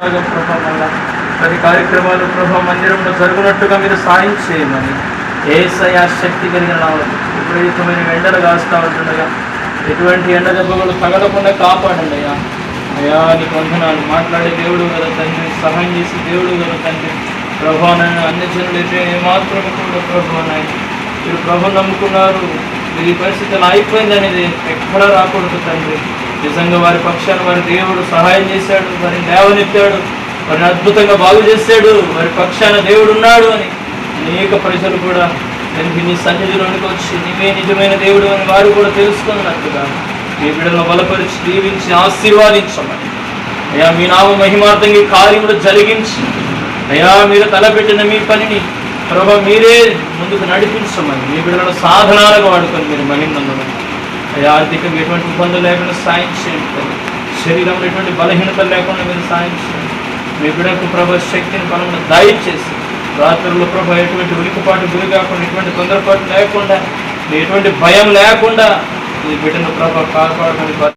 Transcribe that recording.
ప్రభా మళ్ళా ప్రతి కార్యక్రమాలు ప్రభా మందిరంలో జరుగునట్టుగా మీరు సాయం చేయమని యేసయ్య శక్తి కలిగిన నామములో విపరీతమైన ఎండలు కాస్తూ ఉంటుండగా ఎటువంటి ఎండ దెబ్బలు తగలకుండా కాపాడండి అయ్యా. అయ్యా నీకు వందనాలు. మాట్లాడే దేవుడు కదా తండ్రి, సహాయం చేసి దేవుడు కదా తండ్రి. ప్రభా నాయన అన్ని జనులు అయితే ఏమాత్రం కూడా ప్రభా నాయన మీరు ప్రభు నమ్ముకున్నారు, మీరు ఈ పరిస్థితులు అయిపోయింది అనేది ఎక్కడా రాకూడదు తండ్రి. నిజంగా వారి పక్షాన వారి దేవుడు సహాయం చేశాడు, వారిని లేవనెత్తాడు, వారిని అద్భుతంగా బాగు చేశాడు, వారి పక్షాన దేవుడు ఉన్నాడు అని అనేక ప్రజలు కూడా దానికి నీ సన్నిధిలోనికి వచ్చి నీవే నిజమైన దేవుడు అని వారు కూడా తెలుసుకున్నట్టుగా మీ బిడ్డలను బలపరిచి దీవించి ఆశీర్వాదించమని అయ్యా. మీ నామ మహిమార్థంగా ఈ కార్యములు జరిగించి అయ్యా మీరు తలపెట్టిన మీ పనిని ప్రభా మీరే ముందుకు నడిపించమని మీ బిడ్డలను సాధనాలుగా వాడుకొని మీరు మహిమను అయ్యా. ఆర్థికంగా ఎటువంటి ఇబ్బందులు లేకుండా సాయం చేయండి. శరీరంలో ఎటువంటి బలహీనత లేకుండా మీరు సాయం చేయండి. మీ బిడ్డకు ప్రభా శక్తిని బలమును దయచేసి రాత్రుల్లో ప్రభా ఎటువంటి ఉలికిపాటు గురి కాకుండా, ఎటువంటి తొందరపాటు లేకుండా, ఎటువంటి భయం లేకుండా ఈ బిడ్డను ప్రభా కాపాడమని